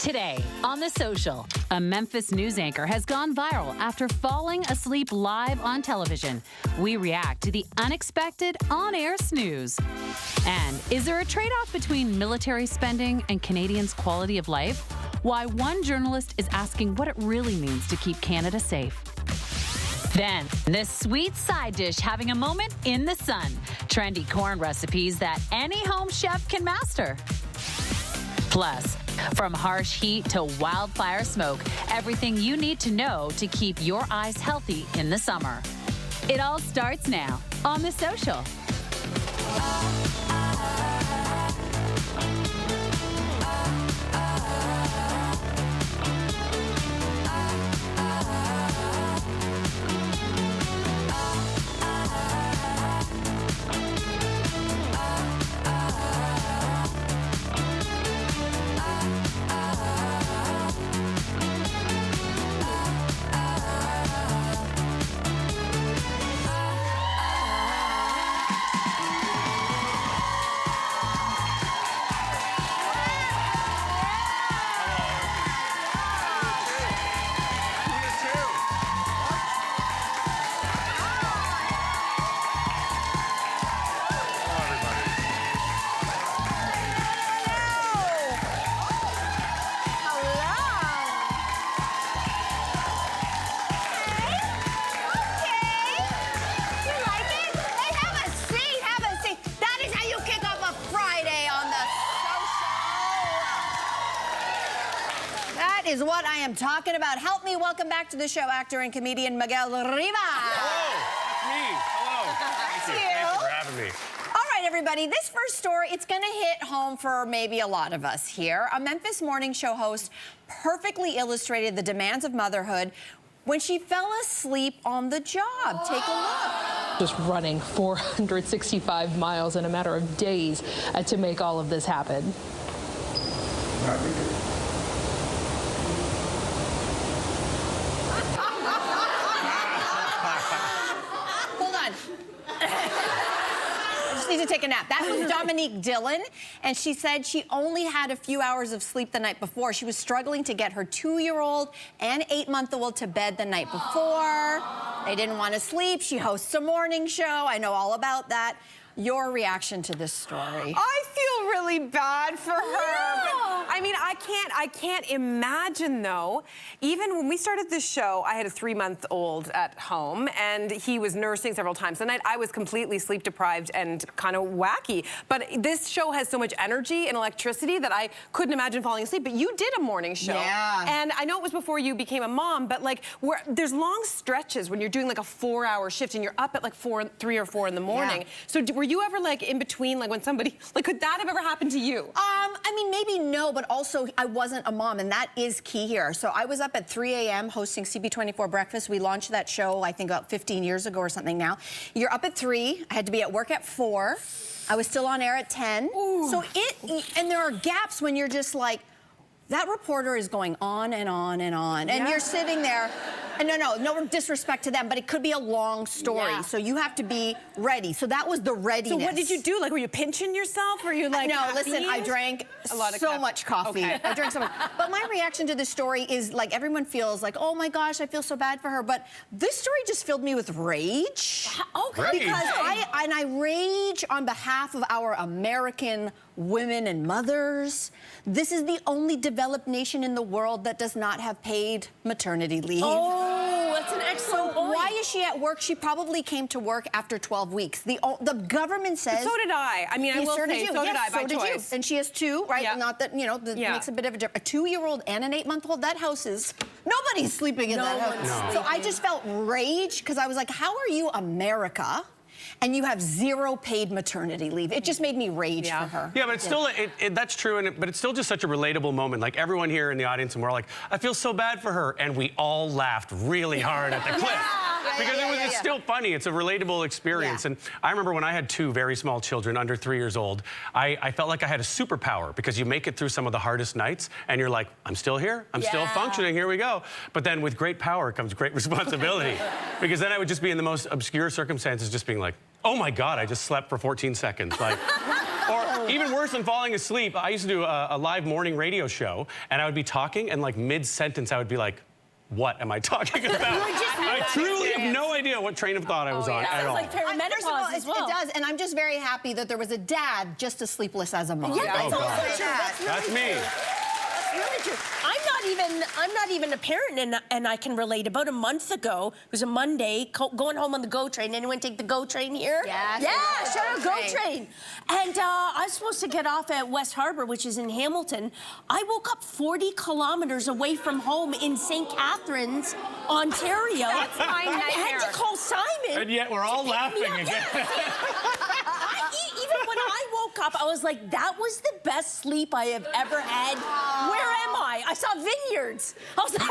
Today on The Social, a Memphis news anchor has gone viral after falling asleep live on television. We react to the unexpected on-air snooze. And is there a trade-off between military spending and Canadians' quality of life? Why one journalist is asking what it really means to keep Canada safe. Then, this sweet side dish having a moment in the sun. Trendy corn recipes that any home chef can master. Plus, from harsh heat to wildfire smoke, everything you need to know to keep your eyes healthy in the summer. It all starts now on The Social. Is what I am talking about. Help me welcome back to the show actor and comedian Miguel Riva. Hello, it's me. Hello. Thank you. Thank you for having me. All right, everybody, this first story, it's gonna hit home for maybe a lot of us here. A Memphis morning show host perfectly illustrated the demands of motherhood when she fell asleep on the job. Take a look. Just running 465 miles in a matter of days to make all of this happen. Need to take a nap. That was Dominique Dillon, and she said she only had a few hours of sleep the night before. She was struggling to get her 2-year-old and 8-month-old to bed the night before. They didn't want to sleep. She hosts a morning show. I know all about that. Your reaction to this story? I feel really bad for her. Yeah. But, I mean, I can't imagine though. Even when we started this show, I had a 3-month-old at home, and he was nursing several times a night. I was completely sleep deprived and kind of wacky. But this show has so much energy and electricity that I couldn't imagine falling asleep. But you did a morning show, and I know it was before you became a mom. But like, there's long stretches when you're doing like a 4-hour shift, and you're up at like 3 or 4 in the morning. Yeah. So were you ever like in between, like when somebody, like could that have ever happened to you? I mean, maybe no, but also I wasn't a mom, and that is key here. So I was up at 3 a.m. hosting CB24 Breakfast. We launched that show, I think about 15 years ago or something now. You're up at 3. I had to be at work at 4. I was still on air at 10. Ooh. So and there are gaps when you're just like, that reporter is going on and on and on, and you're sitting there, and no disrespect to them, but it could be a long story, so you have to be ready. So that was the readiness. So what did you do? Like, were you pinching yourself? Or you like? No, listen, I drank so much coffee. Okay. I drank so much. But my reaction to this story is like everyone feels like, oh my gosh, I feel so bad for her. But this story just filled me with rage. Okay. Because I rage on behalf of our American women and mothers. This is the only developed nation in the world that does not have paid maternity leave. Oh, that's an excellent point. Why is she at work? She probably came to work after 12 weeks. The government says... So did I. I mean, I will say, so did I by choice. And she has 2, right? Yeah. Not that, you know, that makes a bit of a difference. A 2-year-old and an 8-month-old, that house is... Nobody's sleeping in that house. So I just felt rage, because I was like, how are you America? And you have 0 paid maternity leave. It just made me rage for her. Yeah, but it's still, that's true, but it's still just such a relatable moment. Like everyone here in the audience, and we're all like, I feel so bad for her. And we all laughed really hard at the clip. Because it's still funny. It's a relatable experience. And I remember when I had 2 very small children, under 3 years old, I felt like I had a superpower, because you make it through some of the hardest nights, and you're like, I'm still here. I'm still functioning. Here we go. But then with great power comes great responsibility. Because then I would just be in the most obscure circumstances, just being like, oh my God, I just slept for 14 seconds. Like, or Even worse than falling asleep, I used to do a live morning radio show, and I would be talking, and like mid-sentence, I would be like, what am I talking about? I truly have no idea what train of thought I was on at all. Like perimenopause as well. It does, and I'm just very happy that there was a dad just as sleepless as a mom. Yeah, that's Oh, also God. true. That's me. Really true. I'm not even a parent, and I can relate. About a month ago, it was a Monday, going home on the GO train. Anyone take the GO train here? Yeah, Shout out GO train. And I was supposed to get off at West Harbour, which is in Hamilton. I woke up 40 kilometers away from home in St. Catharines, Ontario. That's my and I had nightmare. to call Simon. And yet we're all laughing again. Even when I woke up, I was like, that was the best sleep I have ever had. Where am I? I saw vineyards. I was like,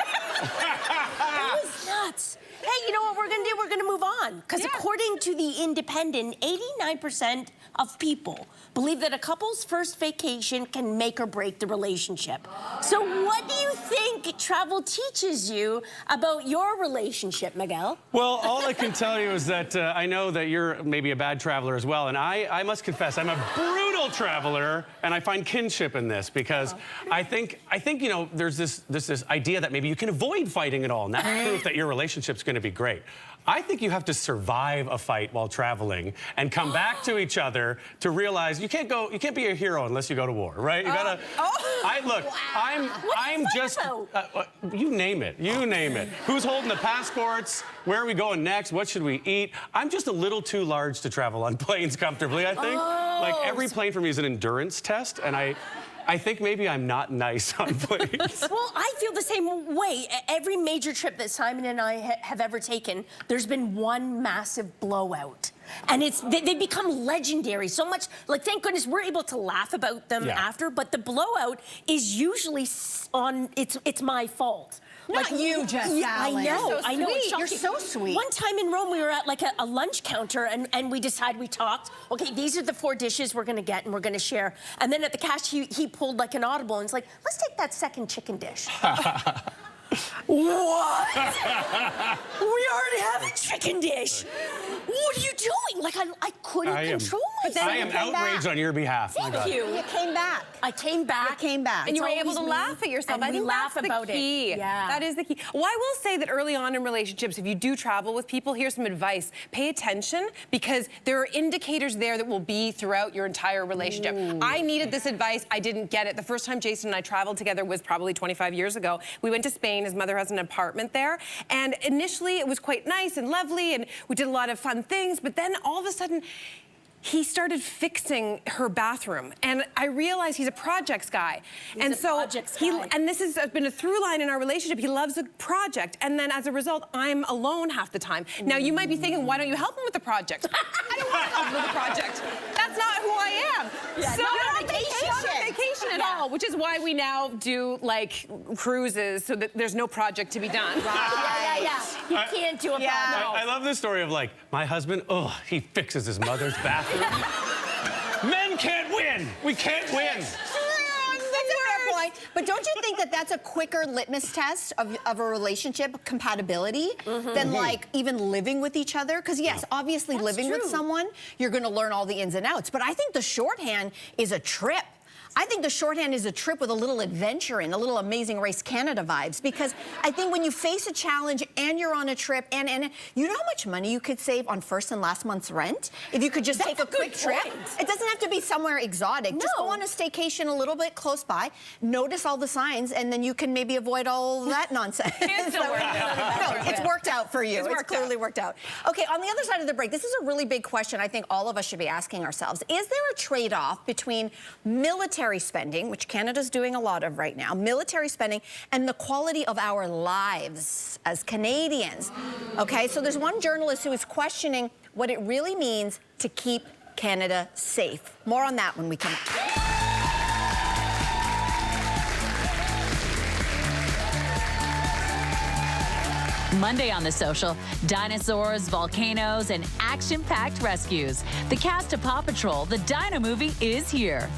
it was nuts. Hey, you know what we're gonna do? We're gonna move on. Because according to The Independent, 89% of people believe that a couple's first vacation can make or break the relationship. So what do you think travel teaches you about your relationship, Miguel? Well, all I can tell you is that I know that you're maybe a bad traveler as well, and I must confess, I'm a brutal traveler, and I find kinship in this because I think you know there's this idea that maybe you can avoid fighting at all, and that's proof that your relationship's going to be great. I think you have to survive a fight while traveling and come back to each other to realize you can't be a hero unless you go to war, right? You gotta. I'm just. You name it. You name it. Who's holding the passports? Where are we going next? What should we eat? I'm just a little too large to travel on planes comfortably. I think. Like every plane for me is an endurance test, and I think maybe I'm not nice on planes. Well, I feel the same way. Every major trip that Simon and I have ever taken, there's been one massive blowout. And they become legendary so much. Like, thank goodness we're able to laugh about them after, but the blowout is usually it's my fault. Not you, Jess Allen. I know. It's You're shocking. so sweet. One time in Rome, we were at like a lunch counter, and we decided, we talked. Okay, these are the 4 dishes we're gonna get, and we're gonna share. And then at the cash, he pulled like an audible, and it's like, let's take that second chicken dish. What? We already have a chicken dish. What are you doing? Like, I couldn't control myself. I am outraged on your behalf. Thank you. You came back. I came back. You came back. And you were It's able to always laugh me, at yourself. and I think we laugh that's about the key. it. Yeah. That is the key. Well, I will say that early on in relationships, if you do travel with people, here's some advice. Pay attention, because there are indicators there that will be throughout your entire relationship. I needed this advice. I didn't get it. The first time Jason and I traveled together was probably 25 years ago. We went to Spain. His mother has an apartment there. And initially, it was quite nice and lovely, and we did a lot of fun things. But then all of a sudden, he started fixing her bathroom, and I realized he's a projects guy. And this has been a through line in our relationship. He loves a project, and then as a result, I'm alone half the time. Now, you might be thinking, why don't you help him with the project? I don't want to help him with the project. That's not who I am. Yeah, so not on vacation. Not on vacation at all, which is why we now do like cruises so that there's no project to be done. Yeah. You can't do a problem. I love this story of like, my husband, he fixes his mother's bathroom. Men can't win. We can't win. That's a fair point. But don't you think that that's a quicker litmus test of a relationship compatibility than like even living with each other? Because yes, obviously living with someone, you're going to learn all the ins and outs. But I think the shorthand is a trip. I think the shorthand is a trip with a little adventure in, a little Amazing Race Canada vibes. Because I think when you face a challenge and you're on a trip, and you know how much money you could save on first and last month's rent if you could just take a quick trip? It doesn't have to be somewhere exotic. No. Just go on a staycation a little bit close by, notice all the signs, and then you can maybe avoid all that nonsense. It's worked out for you. It's clearly worked out. Okay, on the other side of the break, this is a really big question I think all of us should be asking ourselves. Is there a trade-off between military spending, which Canada's doing a lot of right now, military spending, and the quality of our lives as Canadians? Okay, so there's one journalist who is questioning what it really means to keep Canada safe. More on that when we come back. Monday on The Social, dinosaurs, volcanoes, and action-packed rescues. The cast of Paw Patrol, the Dino movie, is here.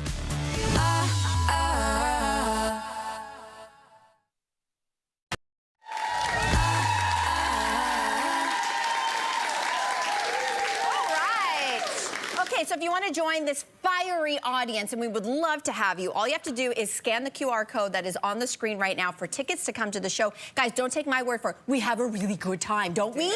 Okay, so if you want to join this fire fiery audience, and we would love to have you. All you have to do is scan the QR code that is on the screen right now for tickets to come to the show. Guys, don't take my word for it. We have a really good time, don't we?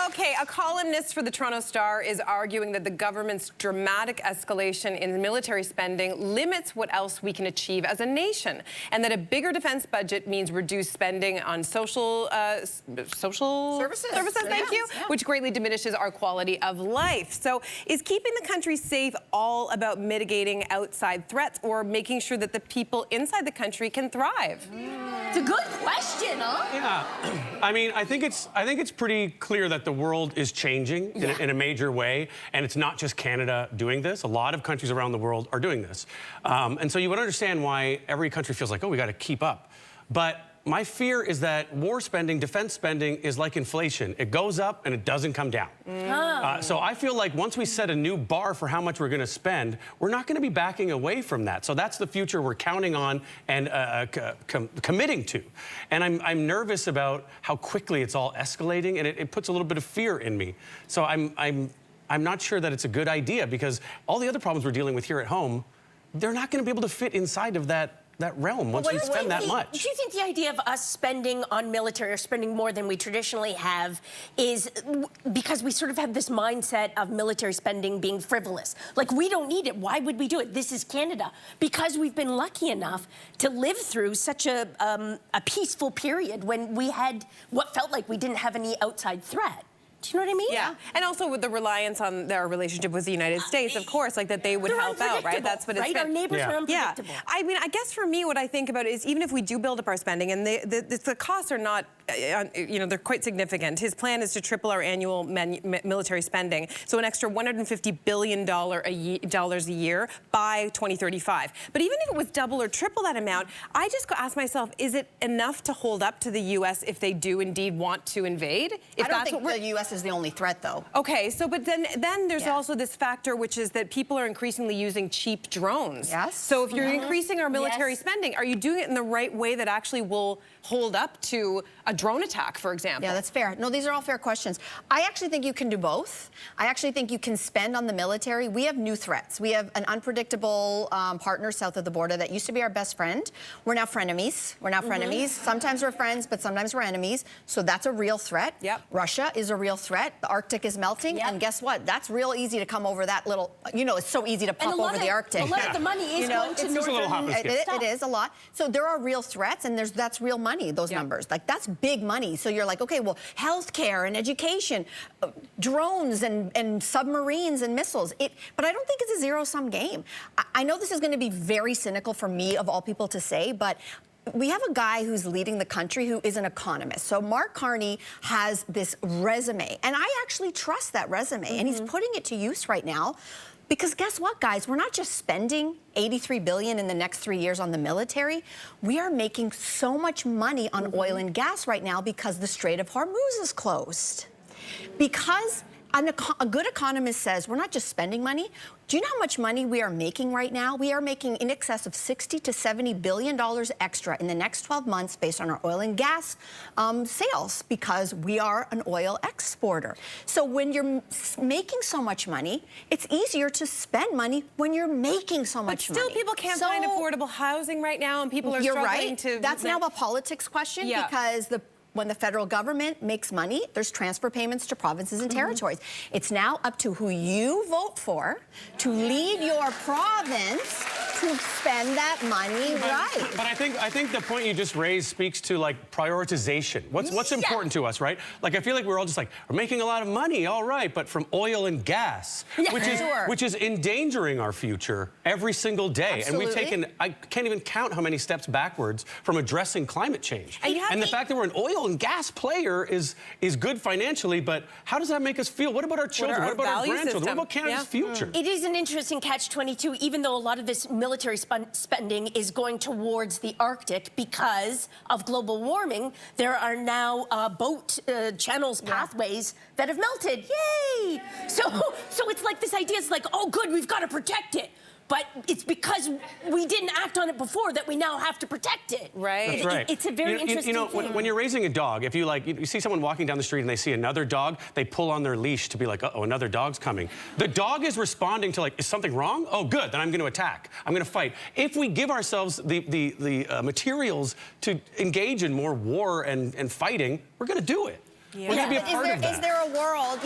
Okay, a columnist for the Toronto Star is arguing that the government's dramatic escalation in military spending limits what else we can achieve as a nation, and that a bigger defense budget means reduced spending on social services. Thank you, which greatly diminishes our quality of life. So, is keeping the country safe all about mitigating outside threats, or making sure that the people inside the country can thrive? It's a good question, huh? Yeah, I mean, I think it's pretty clear that the world is changing in a major way, and it's not just Canada doing this. A lot of countries around the world are doing this. And so you would understand why every country feels like, oh, we got to keep up. But my fear is that war spending, defense spending is like inflation. It goes up and it doesn't come down. So I feel like once we set a new bar for how much we're going to spend, we're not going to be backing away from that. So that's the future we're counting on and committing to. And I'm nervous about how quickly it's all escalating, and it puts a little bit of fear in me. So I'm not sure that it's a good idea, because all the other problems we're dealing with here at home, they're not going to be able to fit inside of that realm once we spend that much. Do you think the idea of us spending on military, or spending more than we traditionally have, is because we sort of have this mindset of military spending being frivolous? Like, we don't need it. Why would we do it? This is Canada. Because we've been lucky enough to live through such a peaceful period when we had what felt like we didn't have any outside threat. Do you know what I mean? Yeah, and also with the reliance on their relationship with the United States, of course, like that they would help out, right? That's what it's right. Our neighbors are unpredictable. Yeah. I mean, I guess for me, what I think about is even if we do build up our spending, and the costs are not, you know, they're quite significant. His plan is to triple our annual military spending, so an extra $150 billion a year by 2035. But even if it was double or triple that amount, I just ask myself, is it enough to hold up to the U.S. if they do indeed want to invade? If I don't think the U.S. is the only threat, though. Okay, so but then there's also this factor, which is that people are increasingly using cheap drones. Yes. So if you're increasing our military spending, are you doing it in the right way that actually will hold up to a drone attack, for example? Yeah, that's fair. No, these are all fair questions. I actually think you can do both. I actually think you can spend on the military. We have new threats. We have an unpredictable partner south of the border that used to be our best friend. We're now frenemies. We're now frenemies. Sometimes we're friends, but sometimes we're enemies. So that's a real threat. Yep. Russia is a real threat. The Arctic is melting, and guess what? That's real easy to come over that little, you know, it's so easy to pop over the Arctic. A lot of the money is going to northern. It is a lot. So there are real threats, and that's real money, those numbers. Like, that's big money. So you're like, okay, well, healthcare and education, drones and submarines and missiles. But I don't think it's a zero-sum game. I know this is going to be very cynical for me, of all people, to say, but we have a guy who's leading the country who is an economist. So Mark Carney has this resume, and I actually trust that resume, and he's putting it to use right now. Because guess what, guys? We're not just spending $83 billion in the next 3 years on the military. We are making so much money on oil and gas right now because the Strait of Hormuz is closed. Because a good economist says we're not just spending money. Do you know how much money we are making right now? We are making in excess of $60 to $70 billion extra in the next 12 months based on our oil and gas sales, because we are an oil exporter. So when you're making so much money, it's easier to spend money when you're making so much money. But still, people can't find affordable housing right now, and people are struggling to... That's now a politics question, because when the federal government makes money, there's transfer payments to provinces and territories. It's now up to who you vote for to lead your province to spend that money right. But I think the point you just raised speaks to, like, prioritization. What's important to us, right? Like, I feel like we're all just like, we're making a lot of money, all right, but from oil and gas, which is endangering our future every single day. Absolutely. And we've taken, I can't even count how many steps backwards from addressing climate change. And the fact that we're an oil and gas player is good financially, but how does that make us feel? What about our children? What about our grandchildren? What about Canada's future? It is an interesting catch-22, even though a lot of this military spending is going towards the Arctic because of global warming. There are now boat channels, pathways that have melted. Yay! So it's like this idea is like, oh, good, we've got to protect it. but it's because we didn't act on it before that we now have to protect it. Right. That's right. It's a very interesting thing. When you're raising a dog, if you see someone walking down the street and they see another dog, they pull on their leash to be like, uh-oh, another dog's coming. The dog is responding to like, is something wrong? Oh, good, then I'm going to attack. I'm going to fight. If we give ourselves the materials to engage in more war and fighting, we're going to do it. Yeah. We're going to be a part of that. Is there a world,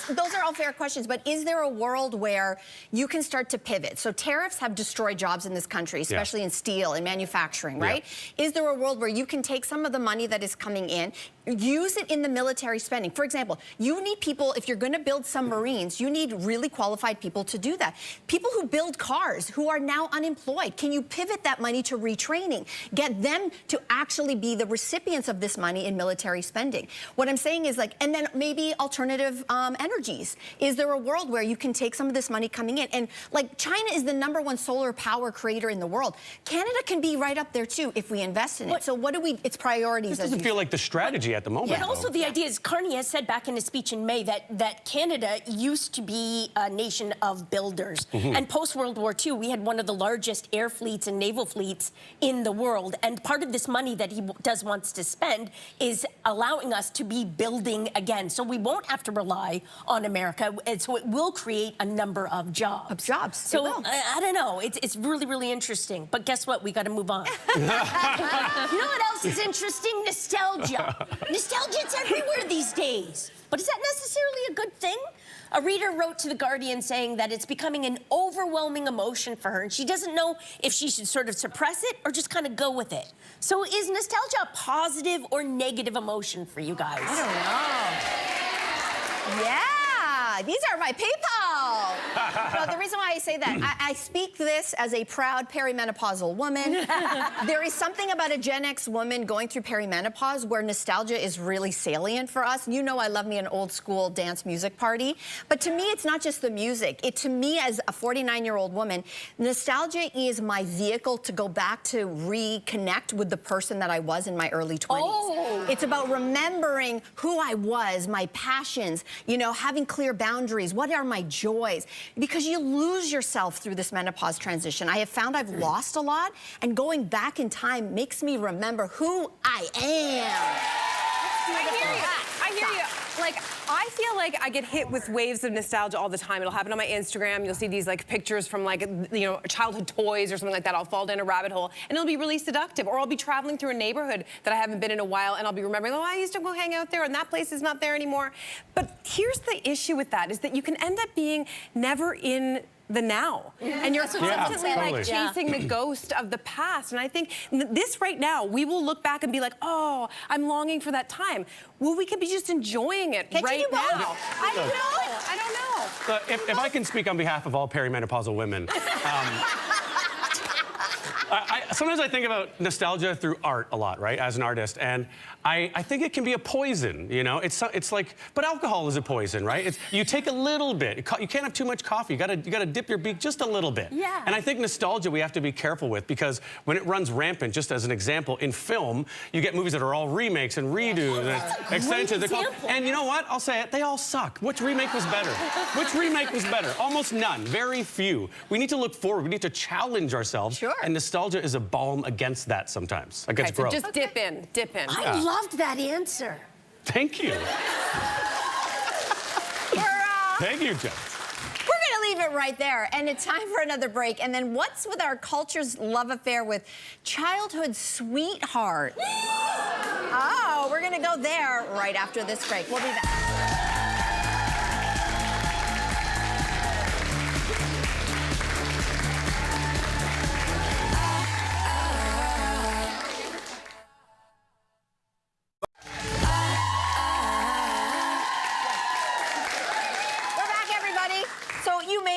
those are all fair questions, but is there a world where you can start to pivot? So tariffs have destroyed jobs in this country, especially in steel and manufacturing, right? Yeah. Is there a world where you can take some of the money that is coming in, use it in the military spending? For example, you need people, if you're going to build submarines, you need really qualified people to do that. People who build cars, who are now unemployed, can you pivot that money to retraining? Get them to actually be the recipients of this money in military spending. What I'm saying is like, and then maybe alternative energies. Is there a world where you can take some of this money coming in? And like China is the #1 solar power creator in the world. Canada can be right up there too if we invest in it. So what do we, it's priorities. This doesn't feel like the strategy at the moment. But also the idea is, Carney has said back in his speech in May that Canada used to be a nation of builders. And post-World War II, we had one of the largest air fleets and naval fleets in the world. And part of this money that he wants to spend is allowing us to be building again. So we won't have to rely on America. And so it will create a number of jobs. So I don't know. It's really, really interesting. But guess what? We got to move on. You know what else is interesting? Nostalgia. Nostalgia's everywhere these days. But is that necessarily a good thing? A reader wrote to The Guardian saying that it's becoming an overwhelming emotion for her, and she doesn't know if she should sort of suppress it or just kind of go with it. So is nostalgia a positive or negative emotion for you guys? I don't know. Yeah, these are my people. Well, the reason why I say that, I speak this as a proud perimenopausal woman. There is something about a Gen X woman going through perimenopause where nostalgia is really salient for us. You know I love me an old school dance music party. But to me, it's not just the music. To me, as a 49-year-old woman, nostalgia is my vehicle to go back to reconnect with the person that I was in my early 20s. Oh. It's about remembering who I was, my passions, you know, having clear boundaries. What are my joys? Because you lose yourself through this menopause transition. I have found I've lost a lot, and going back in time makes me remember who I am. I hear you. I hear you. Like, I feel like I get hit with waves of nostalgia all the time. It'll happen on my Instagram. You'll see these like pictures from like, you know, childhood toys or something like that. I'll fall down a rabbit hole and it'll be really seductive. Or I'll be traveling through a neighborhood that I haven't been in a while and I'll be remembering, oh, I used to go hang out there and that place is not there anymore. But here's the issue with that, is that you can end up being never in the now. And you're constantly like chasing the ghost of the past. And I think this right now, we will look back and be like, oh, I'm longing for that time. Well, we could be just enjoying it right now. I don't know. I don't know. If I can speak on behalf of all perimenopausal women, sometimes I think about nostalgia through art a lot, right, as an artist, and I think it can be a poison, you know? It's like, but alcohol is a poison, right? You take a little bit. You can't have too much coffee. You gotta dip your beak just a little bit. Yeah. And I think nostalgia we have to be careful with, because when it runs rampant, just as an example, in film, you get movies that are all remakes and redos and extensions. And you know what? I'll say it, they all suck. Which remake was better? Which remake was better? Almost none, very few. We need to look forward. We need to challenge ourselves. Sure. And nostalgia is a balm against that sometimes, against growth. So just dip in, dip in. I loved that answer. Thank you. Thank you, Jess. We're going to leave it right there, and it's time for another break. And then what's with our culture's love affair with childhood sweethearts? Oh, we're going to go there right after this break. We'll be back.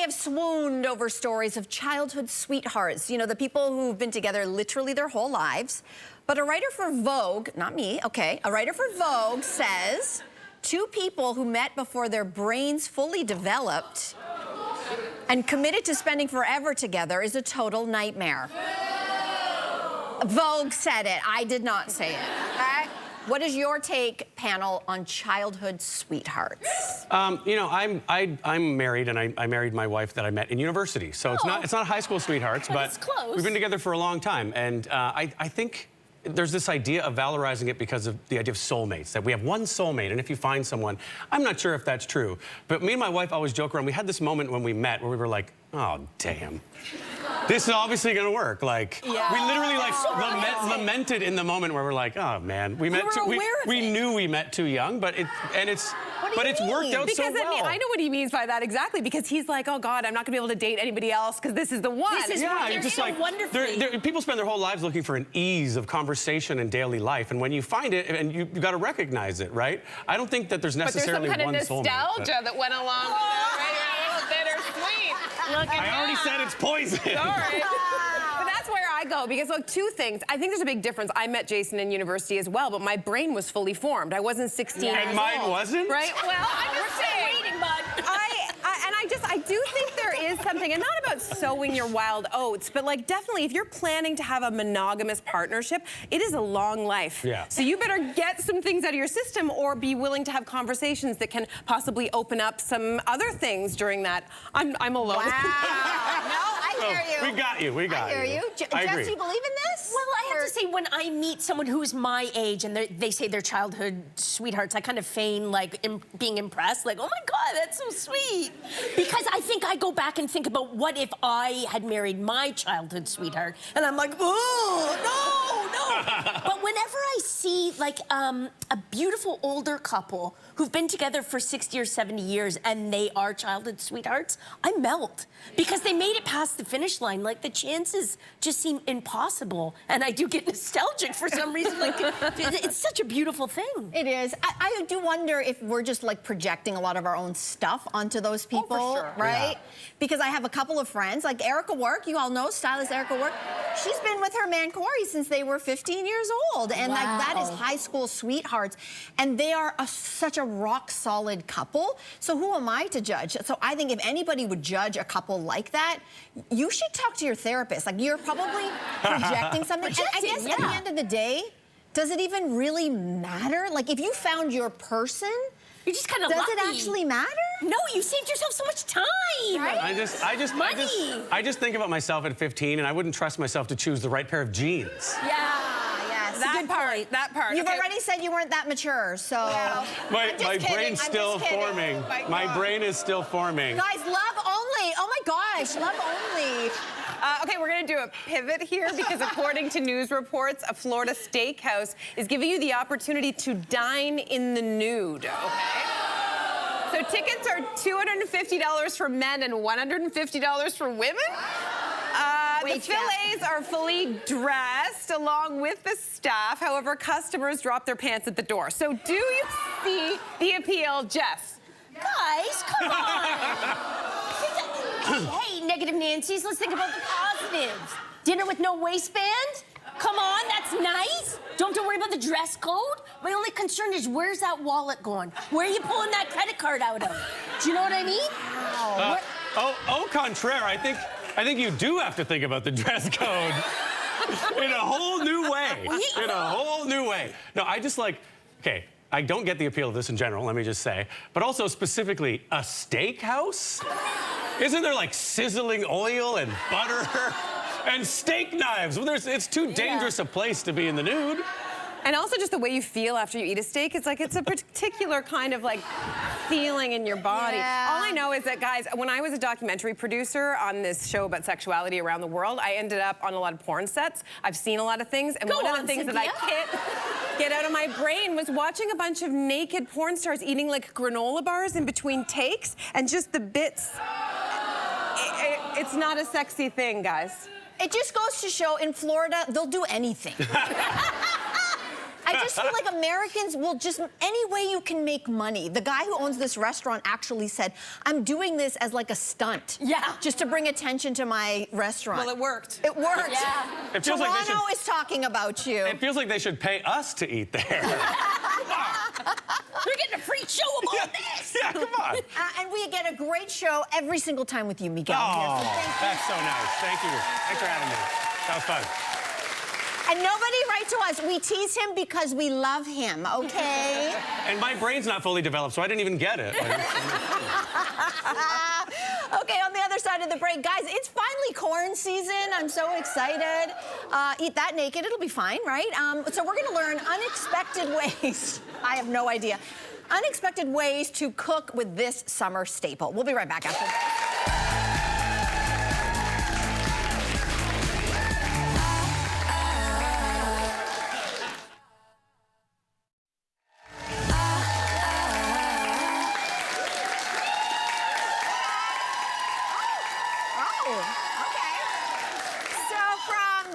Swooned over stories of childhood sweethearts. You know, the people who've been together literally their whole lives. But a writer for Vogue, not me, okay, a writer for Vogue says two people who met before their brains fully developed and committed to spending forever together is a total nightmare. Vogue said it. I did not say it. Okay? What is your take, panel, on childhood sweethearts? You know, I'm married, and I married my wife that I met in university. So it's not high school sweethearts, but it's close. we've been together for a long time. And I think there's this idea of valorizing it because of the idea of soulmates, that we have one soulmate, and if you find someone, I'm not sure if that's true, but me and my wife always joke around. We had this moment when we met where we were like, oh, damn. This is obviously gonna work. Like, we literally like lamented in the moment where we're like, oh man, we knew we met too young, but it's worked out so well. Because I know what he means by that exactly, because he's like, oh God, I'm not gonna be able to date anybody else because this is the one. This is you're just like, people spend their whole lives looking for an ease of conversation and daily life, and when you find it, and you got to recognize it, right? I don't think that there's necessarily one soulmate. But there's some kind of nostalgia that went along with it, right? A little bittersweet. I already said it's poison. Sorry. But that's where I go, because look, two things. I think there's a big difference. I met Jason in university as well, but my brain was fully formed. I wasn't 16 years old. And mine wasn't? Right? Well, I'm just saying. Waiting, bud. I do think there is something, and not about sowing your wild oats, but like definitely if you're planning to have a monogamous partnership, it is a long life. Yeah. So you better get some things out of your system or be willing to have conversations that can possibly open up some other things during that. I'm alone. Wow. No, I hear you. We got you. We got you. I hear you. Jess, do you believe in this? Well, I have to say, when I meet someone who's my age and they say they're childhood sweethearts, I kind of feign like being impressed, like, oh my God, that's so sweet. Because I think I go back and think about what if I had married my childhood sweetheart, and I'm like, oh, no. But whenever I see like a beautiful older couple who've been together for 60 or 70 years and they are childhood sweethearts, I melt. Because they made it past the finish line. Like, the chances just seem impossible. And I do get nostalgic for some reason. Like, it's such a beautiful thing. It is. I do wonder if we're just like projecting a lot of our own stuff onto those people, for sure. right? Yeah. Because I have a couple of friends, like Erica Work, you all know stylist Erica Work. She's been with her man Corey since they were 15 years old. And like, that is high school sweethearts. And they are such a rock solid couple. So who am I to judge? So I think if anybody would judge a couple like that, you should talk to your therapist. Like, you're probably projecting something. And I guess at the end of the day, does it even really matter? Like, if you found your person, you're just kind of does lucky. it actually matter? No, you saved yourself so much time. Right? I just think about myself at 15, and I wouldn't trust myself to choose the right pair of jeans. Yeah, yes. That part. You've already said you weren't that mature, so. Yeah. My brain's still forming. My brain is still forming. Guys, love only. Oh my gosh, love only. Okay, we're going to do a pivot here because according to news reports, a Florida steakhouse is giving you the opportunity to dine in the nude, okay? So tickets are $250 for men and $150 for women. The fillets are fully dressed along with the staff. However, customers drop their pants at the door. So do you see the appeal, Jess? Guys, come on. Hey, negative Nancy's, let's think about the positives. Dinner with no waistband? Come on, that's nice. Don't have to worry about the dress code. My only concern is, where's that wallet going? Where are you pulling that credit card out of? Do you know what I mean? Au contraire, I think you do have to think about the dress code in a whole new way. In a whole new way. No, I just like, okay, I don't get the appeal of this in general, let me just say, but also specifically a steakhouse? Isn't there like sizzling oil and butter and steak knives? Well, it's too dangerous a place to be in the nude. And also just the way you feel after you eat a steak, it's like it's a particular kind of like feeling in your body. Yeah. All I know is that, guys, when I was a documentary producer on this show about sexuality around the world, I ended up on a lot of porn sets. I've seen a lot of things, and one of the things that I can't get out of my brain was watching a bunch of naked porn stars eating like granola bars in between takes, and just the bits. It's not a sexy thing, guys. It just goes to show, in Florida, they'll do anything. I just feel like Americans will just, any way you can make money. The guy who owns this restaurant actually said, I'm doing this as like a stunt. Yeah. Just to bring attention to my restaurant. Well, it worked. It worked. Yeah. It feels Toronto like they should, is talking about you. it feels like they should pay us to eat there. You're getting a free show of all this. Yeah, come on. And we get a great show every single time with you, Miguel. Oh, Here, so thank you. that's so nice. Thank you. Thanks for having me. That was fun. And nobody write to us. We tease him because we love him, okay? And my brain's not fully developed, so I didn't even get it. Okay, on the other side of the break, guys, it's finally corn season. I'm so excited. Eat that naked, it'll be fine, right? So we're gonna learn unexpected ways. I have no idea. Unexpected ways to cook with this summer staple. We'll be right back after this.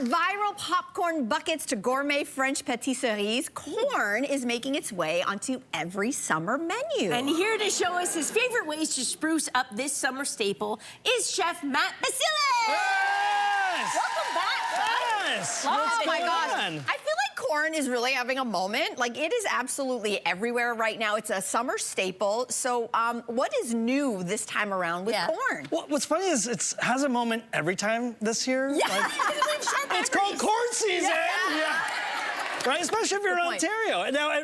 Viral popcorn buckets to gourmet French patisseries, corn is making its way onto every summer menu. And here to show us his favorite ways to spruce up this summer staple is Chef Matt Basile. Yes! Welcome back, bud. Yes! Oh my gosh. on? I feel like corn is really having a moment. Like, it is absolutely everywhere right now. It's a summer staple. So what is new this time around with corn? Well, what's funny is it has a moment every time this year. Yeah. Like, it's called corn season. Yeah. Right, especially if you're in Ontario. Now,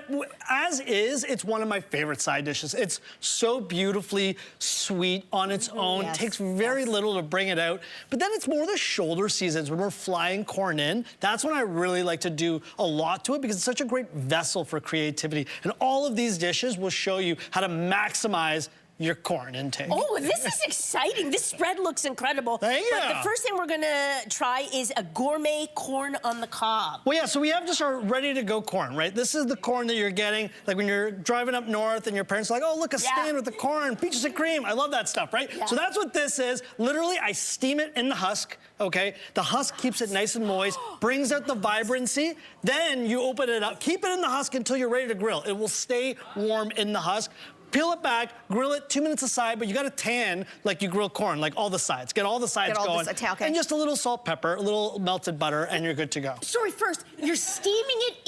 as is, it's one of my favorite side dishes. It's so beautifully sweet on its own. Yes. It takes very little to bring it out. But then it's more the shoulder seasons when we're flying corn in. That's when I really like to do a lot to it because it's such a great vessel for creativity. And all of these dishes will show you how to maximize your corn intake. Oh, this is exciting. This spread looks incredible. Thank you. But the first thing we're gonna try is a gourmet corn on the cob. Well, yeah, so we have just our ready-to-go corn, right? This is the corn that you're getting, like when you're driving up north and your parents are like, oh, look, a stand with the corn, peaches and cream. I love that stuff, right? Yeah. So that's what this is. Literally, I steam it in the husk, okay? The husk keeps it nice and moist, brings out the vibrancy. Then you open it up, keep it in the husk until you're ready to grill. It will stay warm in the husk. Peel it back, grill it 2 minutes aside, but you gotta tan like you grill corn, like all the sides. Get all the sides going. And just a little salt, pepper, a little melted butter, and you're good to go. Sorry, first, you're steaming it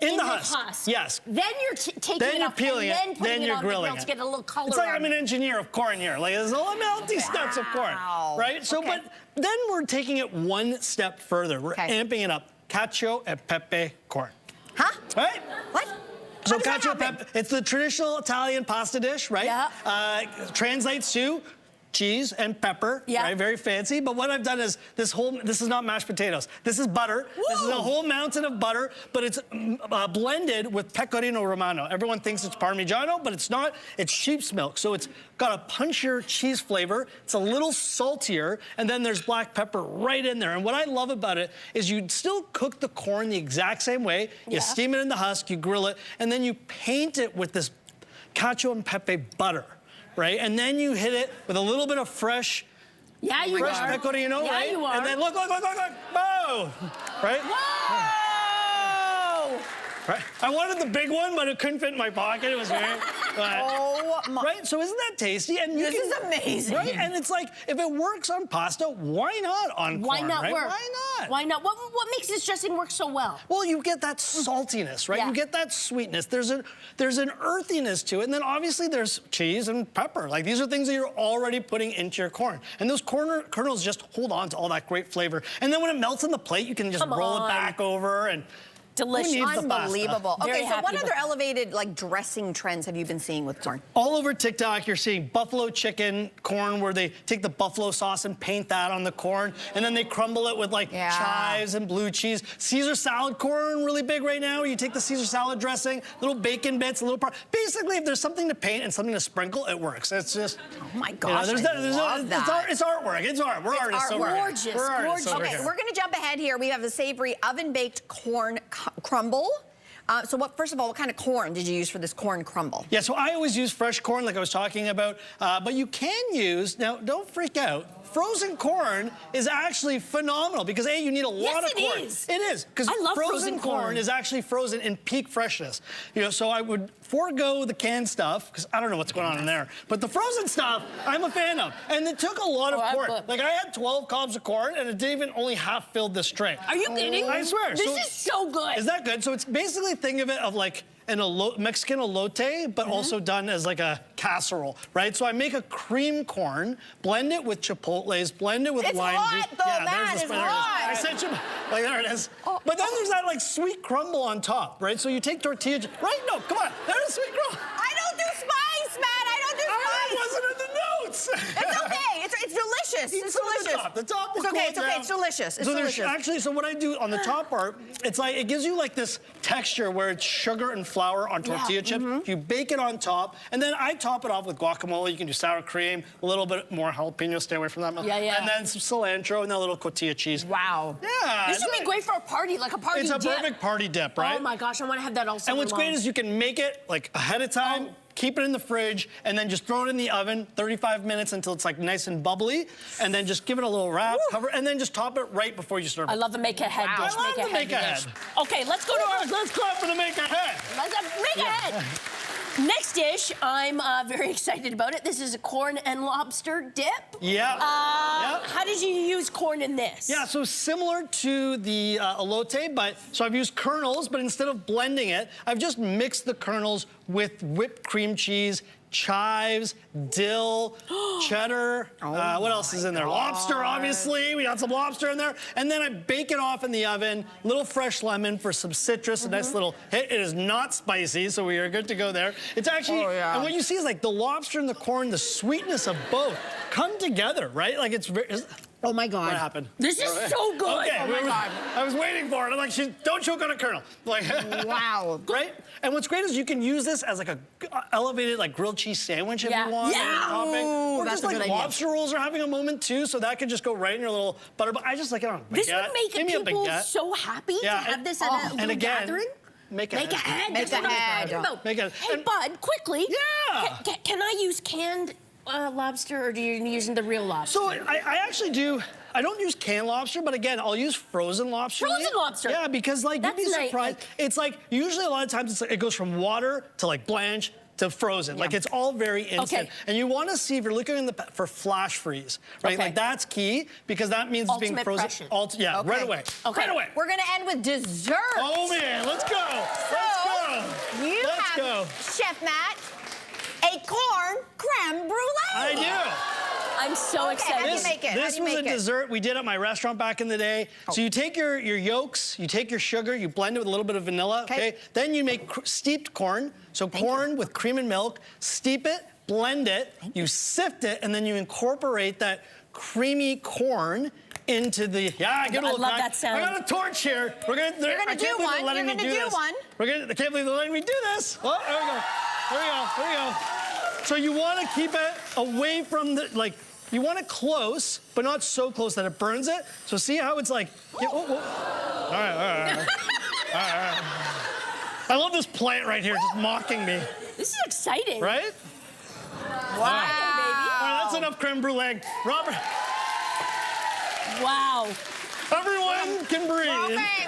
in the husk. Yes. Then you're taking then it up, peeling and it, then putting you're it on grilling the grill to get a little color. It's like I'm an engineer of corn here. Like, there's all the melty steps of corn, right? So, but then we're taking it one step further. We're amping it up. Cacio e pepe corn. Huh? Right? What? So cacio e pepe, it's the traditional Italian pasta dish, right? Yeah. Translates to cheese and pepper, right? Very fancy. But what I've done is this is not mashed potatoes. This is butter. Woo! This is a whole mountain of butter, but it's blended with pecorino romano. Everyone thinks it's Parmigiano, but it's not. It's sheep's milk. So it's got a punchier cheese flavor. It's a little saltier, and then there's black pepper right in there. And what I love about it is you still cook the corn the exact same way. You steam it in the husk, you grill it, and then you paint it with this cacio e pepe butter. Right, and then you hit it with a little bit of fresh pecorino, right? You are. And then look, boom, right? Whoa! Right. I wanted the big one, but it couldn't fit in my pocket. It was weird. Oh my! Right, so isn't that tasty? And this is amazing. Right, and it's like if it works on pasta, why not on corn? Why not right? work? Why not? Why not? What makes this dressing work so well? Well, you get that saltiness, right? You get that sweetness. There's an earthiness to it, and then obviously there's cheese and pepper. Like these are things that you're already putting into your corn, and those kernels just hold on to all that great flavor. And then when it melts on the plate, you can just roll it back over and. Delicious. Unbelievable. Okay, so what other with elevated dressing trends have you been seeing with corn? All over TikTok, you're seeing buffalo chicken corn where they take the buffalo sauce and paint that on the corn, and then they crumble it with chives and blue cheese. Caesar salad corn, really big right now. You take the Caesar salad dressing, little bacon bits, a little part. Basically, if there's something to paint and something to sprinkle, it works. It's just. Oh my gosh, It's artwork. It's art. We're artists over here. Gorgeous. We're artists over Okay, here. we're gonna jump ahead here. We have a savory oven-baked corn crumble. So first of all, what kind of corn did you use for this corn crumble? Yeah, so I always use fresh corn like I was talking about, but you can use, now don't freak out, frozen corn is actually phenomenal because A, you need a lot of corn. Yes, it is. Because I love frozen corn is actually frozen in peak freshness. You know, so I would forego the canned stuff, because I don't know what's going on in there, but the frozen stuff, I'm a fan of. And it took a lot of corn. Like I had 12 cobs of corn and it didn't even only half filled this tray. Are you kidding? I swear. This is so good. Is that good? So it's basically, think of it of like an Mexican elote, but also done as like a casserole, right? So I make a cream corn, blend it with chipotles, blend it with lime juice. It's hot, though, man. It's hot. I sent you, like, there it is. But then there's that, like, sweet crumble on top, right? So you take tortilla, right? No, come on. There's sweet crumble. I don't do spice, man. I don't do spice. It wasn't in the notes. It's okay. It's delicious. It's delicious. The top will it's okay. cool It's okay. down. It's delicious. It's so delicious. Actually, so what I do on the top part, it's like it gives you like this texture where it's sugar and flour on tortilla chips. You bake it on top, and then I top it off with guacamole. You can do sour cream, a little bit more jalapeno. Stay away from that. Yeah. And then some cilantro and a little cotija cheese. Wow. Yeah. This would be great for a party, like a party It's a dip. perfect party dip, right? Oh my gosh, I want to have that all summer And what's long. great is you can make it like ahead of time. Keep it in the fridge, and then just throw it in the oven, 35 minutes until it's like nice and bubbly, and then just give it a little wrap, cover, and then just top it right before you serve it. I love the make-ahead dish. I love the make-ahead. Okay, let's go to our... Let's clap for the make-ahead. Let's make-ahead. Next dish, I'm very excited about it. This is a corn and lobster dip. Yeah. How did you use corn in this? Yeah, so similar to the elote, but so I've used kernels, but instead of blending it, I've just mixed the kernels with whipped cream cheese, chives, dill, cheddar. What else is in there? Lobster, obviously. We got some lobster in there. And then I bake it off in the oven. Little fresh lemon for some citrus, a nice little hit. It is not spicy, so we are good to go there. It's actually, and what you see is like the lobster and the corn, the sweetness of both come together, right? Like it's very... Oh my God. What happened? This is so good. Okay, oh my God. I was waiting for it. I'm like, don't choke on a kernel. Like, wow. Right? And what's great is you can use this as like a elevated like grilled cheese sandwich if you want. Or that's just a like good idea. lobster rolls are having a moment too, so that could just go right in your little butter. But I just like it on a baguette. This would make Give me a people baguette. so happy to have this at a little again, gathering. Make a Make a head. Make That's a what I'm head. talking about. Make a- Hey, and- Bud, quickly. Yeah. Can I use canned lobster, or do you using the real lobster? So I actually do. I don't use canned lobster, but again, I'll use frozen lobster. Frozen lobster? Yeah, because like you'd be That's nice. surprised. It's like usually a lot of times it's like, it goes from water to like blanch to frozen. Like it's all very instant. Okay. And you want to see if you're looking in for flash freeze, right? Okay. Like that's key because that means it's being Ultimate frozen. freshness. Yeah, Okay. right away. Okay. Right away. We're gonna end with dessert. Oh man, let's go. Let's go. You Let's have, go. Chef Matt, a corn creme brulee. I do. I'm so excited. How do you make it? This was a dessert we did at my restaurant back in the day. So you take your yolks, you take your sugar, you blend it with a little bit of vanilla, okay? Then you make steeped corn. So corn with cream and milk, steep it, blend it, you sift it, and then you incorporate that creamy corn into the, I love that sound. I got a torch here. You're gonna I do can't believe one. they're letting You're me gonna do this. one. I can't believe they're letting me do this. Oh, there we go. There we go. There we go. So you want to keep it away from the, like, you want it close, but not so close that it burns it. So see how it's like, All right. I love this plant right here just mocking me. This is exciting. Right? Wow. All right, that's enough creme brulee. Robert, Wow. everyone can breathe. We're okay.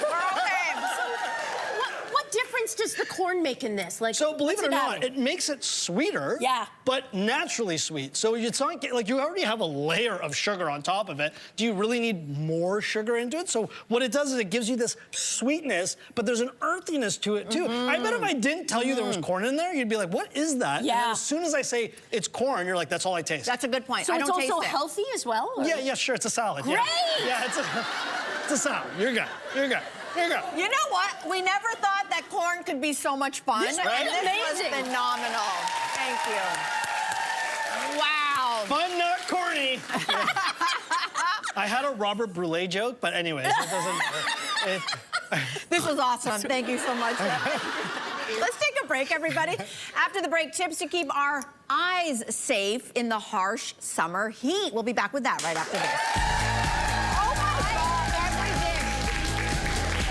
What difference does the corn make in this? Like, So believe it or what's not, adding? it makes it sweeter, Yeah. but naturally sweet. So it's not like you already have a layer of sugar on top of it. Do you really need more sugar into it? So what it does is it gives you this sweetness, but there's an earthiness to it too. I bet if I didn't tell you there was corn in there, you'd be like, what is that? And then Yeah. as soon as I say it's corn, you're like, that's all I taste. That's a good point. So I it's don't also taste it. healthy as well? or- Yeah, sure, it's a salad. Great! Yeah, it's a salad. You're good. You're good. You're good. You know what? We never thought that corn could be so much fun. This was and this amazing. was phenomenal. Thank you. Wow. Fun, not corny. I had a Robert Brulé joke, but anyways, it doesn't matter. This was awesome. Thank you so much. Let's take a break, everybody. After the break, tips to keep our eyes safe in the harsh summer heat. We'll be back with that right after this. Oh my God, every dish.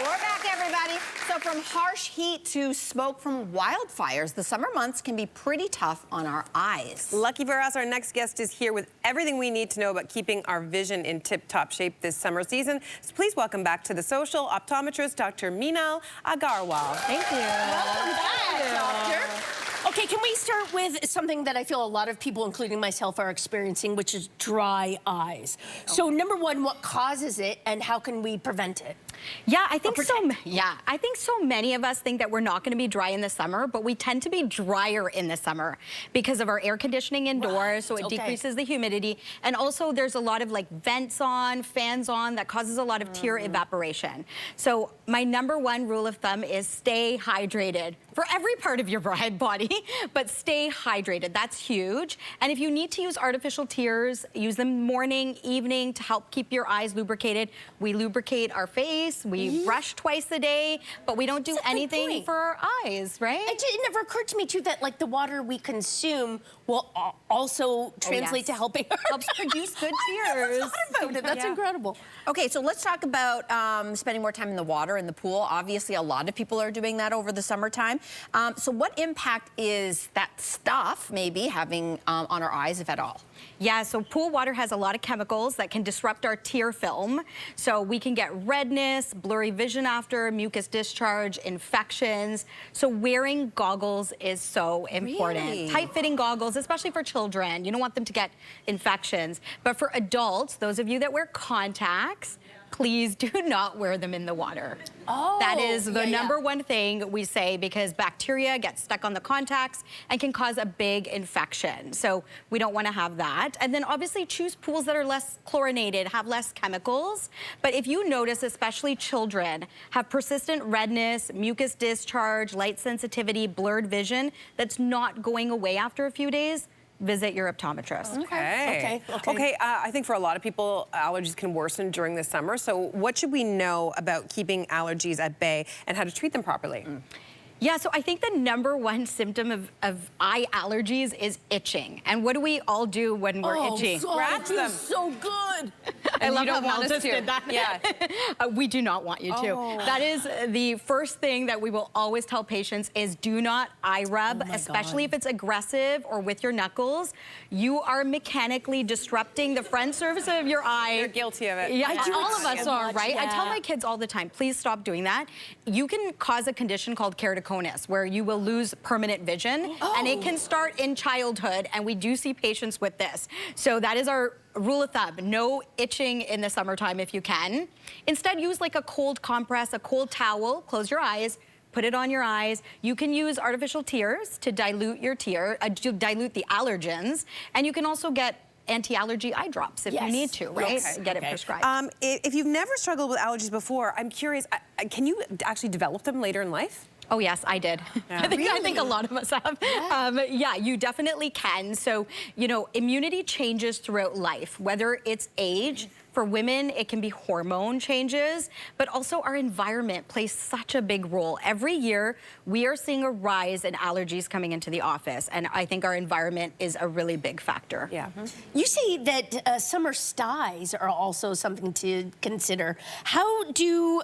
We're back, everybody. So for from harsh heat to smoke from wildfires, the summer months can be pretty tough on our eyes. Lucky for us, our next guest is here with everything we need to know about keeping our vision in tip-top shape this summer season. So please welcome back to The Social, optometrist Dr. Meenal Agarwal. Thank you. Welcome back, doctor. Okay, can we start with something that I feel a lot of people, including myself, are experiencing, which is dry eyes. So number one, what causes it and how can we prevent it? Yeah, I think so many of us think that we're not going to be dry in the summer, but we tend to be drier in the summer because of our air conditioning indoors, so it decreases the humidity. And also there's a lot of like vents on, fans on, that causes a lot of tear evaporation. So my number one rule of thumb is stay hydrated for every part of your body, but stay hydrated. That's huge. And if you need to use artificial tears, use them morning, evening to help keep your eyes lubricated. We lubricate our face, we brush twice a day, but we don't do anything for our eyes, right? It never occurred to me too that like the water we consume will also translate to helping helps produce good tears. I never thought about it. That's incredible. Okay, so let's talk about spending more time in the water, in the pool. Obviously, a lot of people are doing that over the summertime. So what impact is that stuff maybe having on our eyes, if at all? Yeah, so pool water has a lot of chemicals that can disrupt our tear film. So we can get redness, blurry vision after, mucus discharge, infections. So wearing goggles is so important. Really? Tight-fitting goggles, especially for children. You don't want them to get infections. But for adults, those of you that wear contacts, please do not wear them in the water. Oh, that is the number one thing we say, because bacteria get stuck on the contacts and can cause a big infection. So we don't want to have that. And then obviously choose pools that are less chlorinated, have less chemicals. But if you notice, especially children, have persistent redness, mucus discharge, light sensitivity, blurred vision that's not going away after a few days, visit your optometrist. Okay. I think for a lot of people, allergies can worsen during the summer. So what should we know about keeping allergies at bay and how to treat them properly? Yeah, so I think the number one symptom of eye allergies is itching. And what do we all do when we're itchy? Scratch them. So good. I love how Mel just did that. Yeah. We do not want you to. That is the first thing that we will always tell patients is do not eye rub, especially if it's aggressive or with your knuckles. You are mechanically disrupting the front surface of your eye. You're guilty of it. Yeah, all of us are, right? I tell my kids all the time, please stop doing that. You can cause a condition called keratoconus, where you will lose permanent vision, and it can start in childhood, and we do see patients with this. So that is our rule of thumb, no itching in the summertime if you can. Instead, use like a cold compress, a cold towel, close your eyes, put it on your eyes. You can use artificial tears to dilute your to dilute the allergens, and you can also get anti-allergy eye drops if you need to, right? Get it prescribed. If you've never struggled with allergies before, I'm curious, can you actually develop them later in life? Oh yes, I did. Yeah. I think a lot of us have. Yeah, you definitely can. So, you know, immunity changes throughout life, whether it's age. For women, it can be hormone changes, but also our environment plays such a big role. Every year, we are seeing a rise in allergies coming into the office, and I think our environment is a really big factor. Yeah. You say that summer styes are also something to consider. How do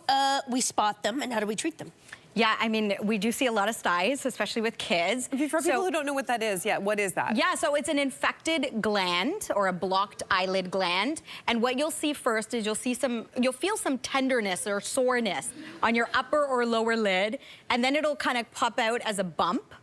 we spot them, and how do we treat them? Yeah, I mean, we do see a lot of styes, especially with kids. For people who don't know what that is, what is that? Yeah, so it's an infected gland or a blocked eyelid gland. And what you'll see first is you'll feel some tenderness or soreness on your upper or lower lid, and then it'll kind of pop out as a bump.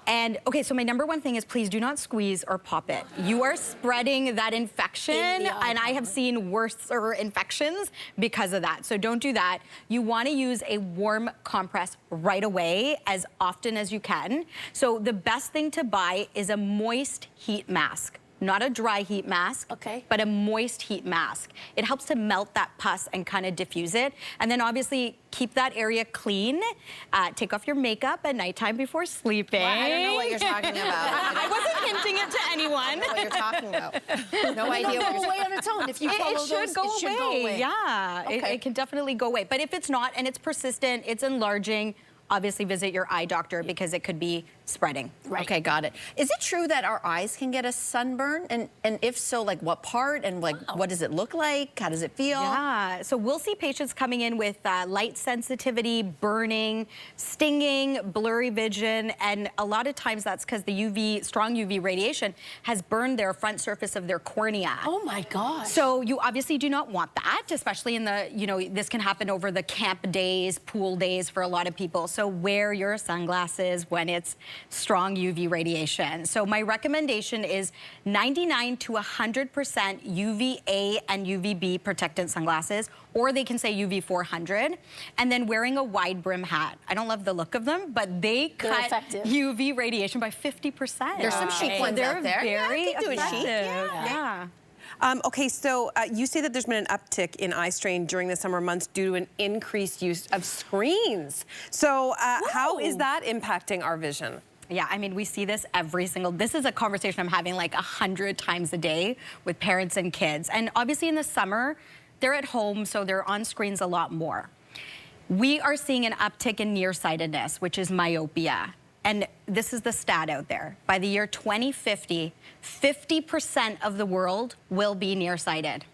And okay, so my number one thing is please do not squeeze or pop it. You are spreading that infection, and I have seen worse infections because of that. So don't do that. You want to use a warm compress right away, as often as you can. So the best thing to buy is a moist heat mask. Not a dry heat mask, but a moist heat mask. It helps to melt that pus and kind of diffuse it. And then obviously keep that area clean. Take off your makeup at nighttime before sleeping. Well, I don't know what you're talking about. I wasn't hinting it to anyone. I don't know what you're talking about. No idea what you're away on its own. If you follow it should go away. Yeah, it can definitely go away. But if it's not and it's persistent, it's enlarging, obviously visit your eye doctor because it could be spreading. Right. Okay, got it. Is it true that our eyes can get a sunburn? And if so, like what part? And like what does it look like? How does it feel? Yeah, so we'll see patients coming in with light sensitivity, burning, stinging, blurry vision, and a lot of times that's because the strong UV radiation has burned their front surface of their cornea. Oh my gosh. So you obviously do not want that, especially in the, this can happen over the camp days, pool days for a lot of people. So wear your sunglasses when it's strong UV radiation. So my recommendation is 99 to 100% UVA and UVB protectant sunglasses, or they can say UV 400, and then wearing a wide brim hat. I don't love the look of them, but they're cut effective. UV radiation by 50%. There's some chic ones They're out there. very I could do it chic. effective. Yeah. Okay, so you say that there's been an uptick in eye strain during the summer months due to an increased use of screens. So how is that impacting our vision? Yeah, I mean, we see this this is a conversation I'm having like 100 times a day with parents and kids. And obviously in the summer, they're at home, so they're on screens a lot more. We are seeing an uptick in nearsightedness, which is myopia. And this is the stat out there. By the year 2050, 50% of the world will be nearsighted.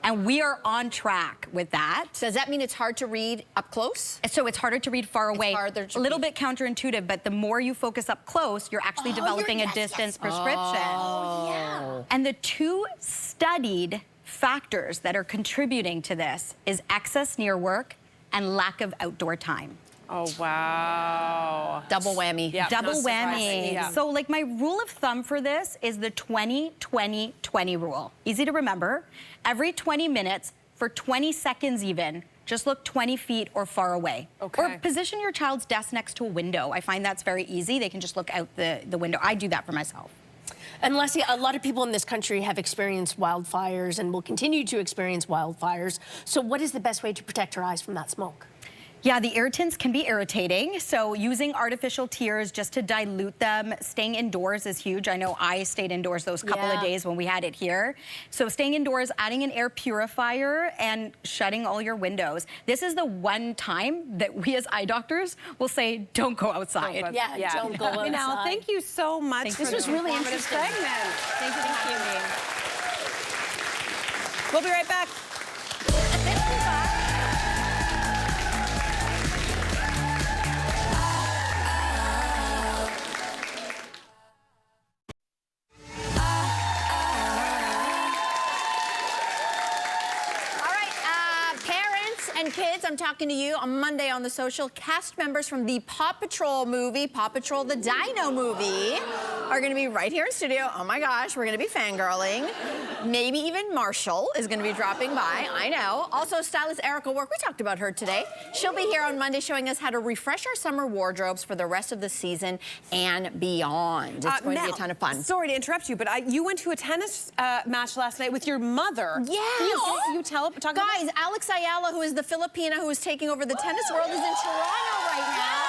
And we are on track with that. Does that mean it's hard to read up close? So it's harder to read far away. A little bit counterintuitive, but the more you focus up close, you're actually developing a distance prescription. Oh, yeah. And the two studied factors that are contributing to this is excess near work and lack of outdoor time. Oh, wow. Double whammy. Yeah, Double not surprising. whammy. Yeah. So like my rule of thumb for this is the 20-20-20 rule. Easy to remember. Every 20 minutes, for 20 seconds even, just look 20 feet or far away. Okay. Or position your child's desk next to a window. I find that's very easy. They can just look out the window. I do that for myself. And Leslie, a lot of people in this country have experienced wildfires and will continue to experience wildfires. So what is the best way to protect our eyes from that smoke? Yeah, the irritants can be irritating, so using artificial tears just to dilute them. Staying indoors is huge. I know I stayed indoors those couple of days when we had it here. So staying indoors, adding an air purifier, and shutting all your windows. This is the one time that we as eye doctors will say, don't go outside. Don't go outside. Now, thank you so much. This was really interesting. Segment. Thank you for having me. We'll be right back. And kids, I'm talking to you on Monday on The Social. Cast members from the Paw Patrol movie, Paw Patrol the Dino movie, are going to be right here in studio. Oh my gosh, we're going to be fangirling. Maybe even Marshall is going to be dropping by. I know. Also, stylist Erica Work, we talked about her today. She'll be here on Monday showing us how to refresh our summer wardrobes for the rest of the season and beyond. It's going to be a ton of fun. Sorry to interrupt you, but you went to a tennis match last night with your mother. Yeah. You talk Guys, Alex Ayala, who is the Filipina who is taking over the tennis world, is in Toronto right now.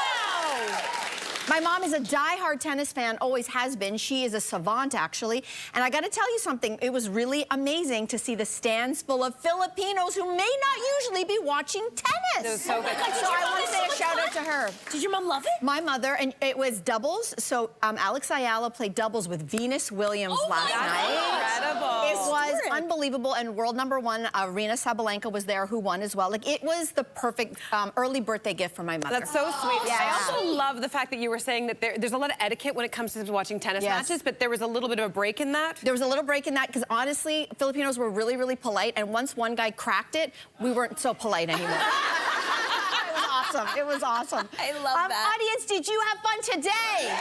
Wow. My mom is a diehard tennis fan, always has been. She is a savant, actually. And I got to tell you something. It was really amazing to see the stands full of Filipinos who may not usually be watching tennis. It was so good. So I want to say a shout out to her. Did your mom love it? My mother, and it was doubles. So Alex Ayala played doubles with Venus Williams last night. Incredible. It was unbelievable, and world #1, Arina Sabalenka, was there, who won as well. Like, it was the perfect early birthday gift for my mother. That's so sweet. Yeah. I also love the fact that you were saying that there's a lot of etiquette when it comes to watching tennis matches, but there was a little bit of a break in that. There was a little break in that because honestly, Filipinos were really, really polite, and once one guy cracked it, we weren't so polite anymore. It was awesome. It was awesome. I love that. Audience, did you have fun today?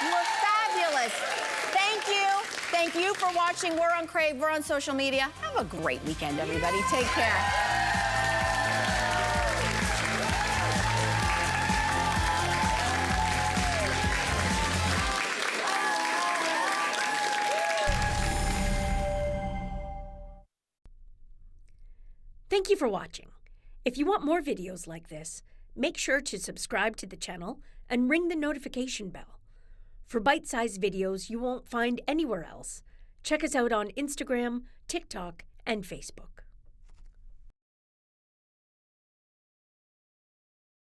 You were fabulous. Thank you. Thank you for watching. We're on Crave. We're on social media. Have a great weekend, everybody. Take care. Thank you for watching. If you want more videos like this, make sure to subscribe to the channel and ring the notification bell. For bite-sized videos you won't find anywhere else, check us out on Instagram, TikTok, and Facebook.